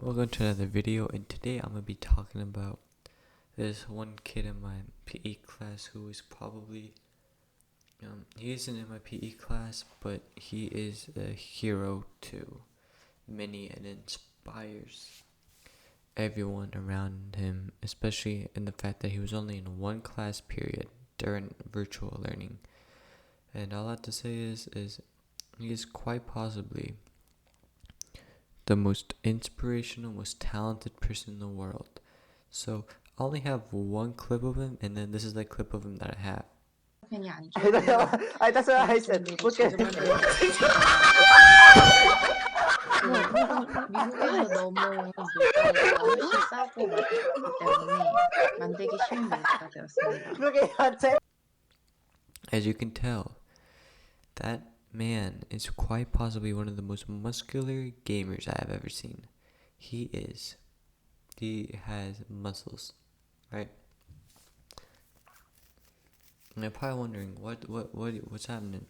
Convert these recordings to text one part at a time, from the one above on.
Welcome to another video, and today I'm going to be talking about this one kid in my PE class who is probably, he isn't in my PE class, but he is a hero to many and inspires everyone around him, especially in the fact that he was only in one class period during virtual learning. And all I have to say is he is quite possibly the most inspirational, most talented person in the world. So I only have one clip of him, and then this is the clip of him that I have. 편이 안 아니, 좋고 아니, that's what I said. 정도로 Look at 자주 만드는 미국에서 너무 물가가 훨씬 싸고 맛있기 때문에 만들기 쉬운 요리가 되었습니다. Look at that. As you can tell, that man is quite possibly one of the most muscular gamers I have ever seen. He has muscles, right? And you're probably wondering what's happening.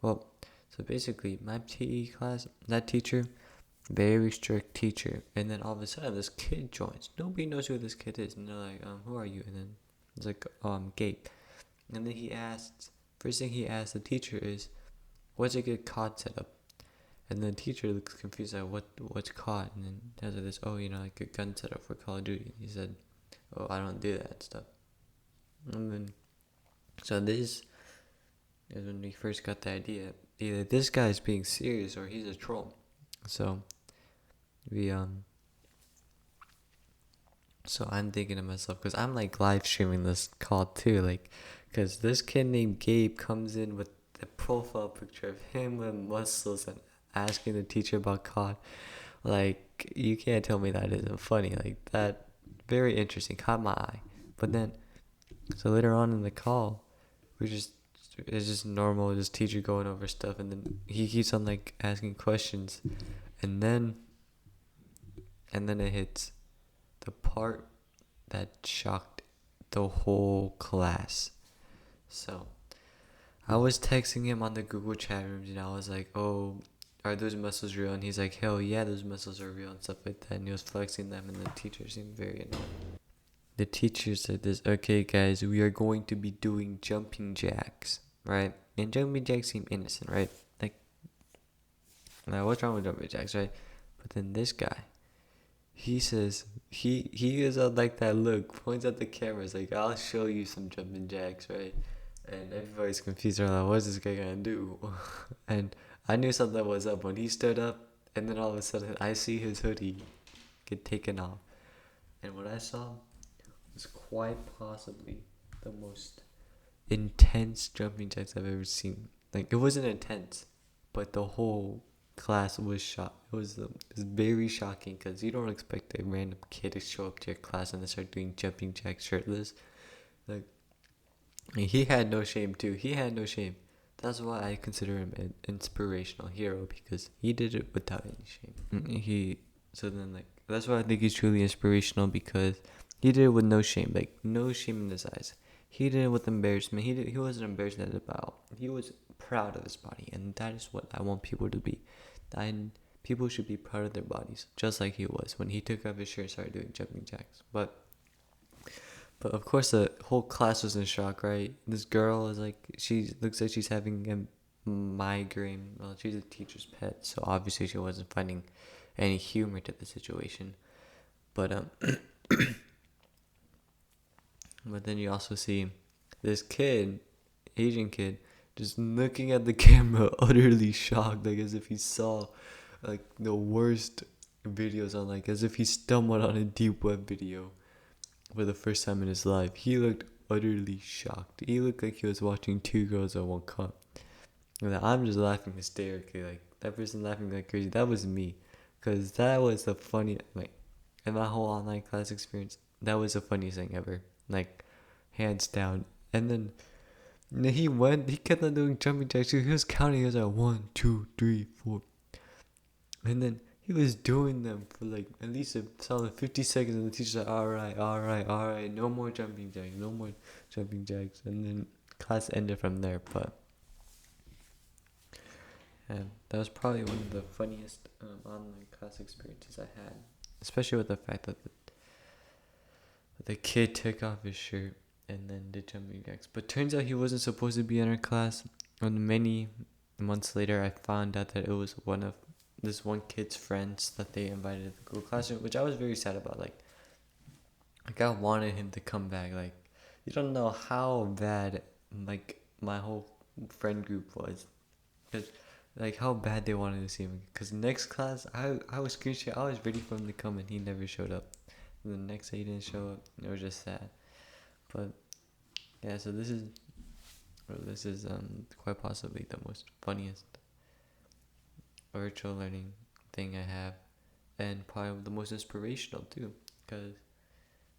Well, so basically, my PE class, that teacher, very strict teacher, and then all of a sudden this kid joins. Nobody knows who this kid is, and they're like, who are you? And then it's like, oh, I'm Gabe. And then first thing he asks the teacher is, what's a good COD setup? And the teacher looks confused, like, what's COD? And then tells her this, like a gun setup for Call of Duty. He said, oh, I don't do that stuff. And then, so this is when we first got the idea. Either this guy's being serious or he's a troll. So so I'm thinking to myself, because I'm like live streaming this call too, like, because this kid named Gabe comes in with the profile picture of him with muscles and asking the teacher about COD. Like, you can't tell me that isn't funny. Like, that, very interesting, caught my eye. But then, so later on in the call, it's just normal, just teacher going over stuff, and then he keeps on like asking questions, and then it hits the part that shocked the whole class. So I was texting him on the Google chat rooms, and I was like, oh, are those muscles real? And he's like, hell yeah, those muscles are real and stuff like that. And he was flexing them, and the teacher seemed very annoyed. The teacher said this, okay guys, we are going to be doing jumping jacks, right? And jumping jacks seem innocent, right? Like, what's wrong with jumping jacks, right? But then this guy, he says, he gives out like that look, points at the cameras, like, I'll show you some jumping jacks, right? And everybody's confused, they're like, what's this guy gonna do? And I knew something was up when he stood up, and then all of a sudden I see his hoodie get taken off. And what I saw was quite possibly the most intense jumping jacks I've ever seen. Like, it wasn't intense, but the whole class was shocked. It was very shocking, because you don't expect a random kid to show up to your class and then start doing jumping jacks shirtless. Like, he had no shame too. He had no shame. That's why I consider him an inspirational hero, because he did it without any shame. That's why I think he's truly inspirational, because he did it with no shame, like no shame in his eyes. He did it with embarrassment. He wasn't embarrassed about. He was proud of his body, and that is what I want people to be. People should be proud of their bodies, just like he was when he took off his shirt and started doing jumping jacks. But of course the whole class was in shock, right? This girl is like, she looks like she's having a migraine. Well, she's a teacher's pet, so obviously she wasn't finding any humor to the situation. But but then you also see this kid, Asian kid, just looking at the camera, utterly shocked, like as if he saw like the worst videos on, like as if he stumbled on a deep web video for the first time in his life. He looked utterly shocked. He looked like he was watching Two Girls at One Cup. And I'm just laughing hysterically, like that person laughing like crazy. That was me, because that was the funny, like, in my whole online class experience, that was the funniest thing ever, like, hands down. And then he kept on doing jumping jacks. He was counting. He was like 1, 2, 3, 4, and then he was doing them for like at least a solid 50 seconds. And the teacher's like, all right, no more jumping jacks, no more jumping jacks. And then class ended from there. But that was probably one of the funniest online class experiences I had. especially with the fact that the kid took off his shirt and then did jumping jacks. But turns out he wasn't supposed to be in our class. And many months later, I found out that it was one of this one kid's friends that they invited to the Google Classroom, which I was very sad about. Like I wanted him to come back. Like, you don't know how bad like my whole friend group was, cause like how bad they wanted to see him. Cause next class, I was screenshot. I was ready for him to come, and he never showed up. And the next day he didn't show up. It was just sad. But yeah, so this is quite possibly the most funniest virtual learning thing I have, and probably the most inspirational too. Cause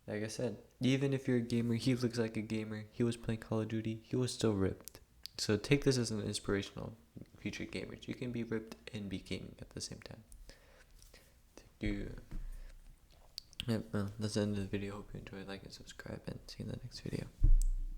like I said, even if you're a gamer, he looks like a gamer. He was playing Call of Duty. He was still ripped. So take this as an inspirational future gamers. You can be ripped and be gaming at the same time. Thank you. Yep, well, that's the end of the video. Hope you enjoyed. Like and subscribe, and see you in the next video.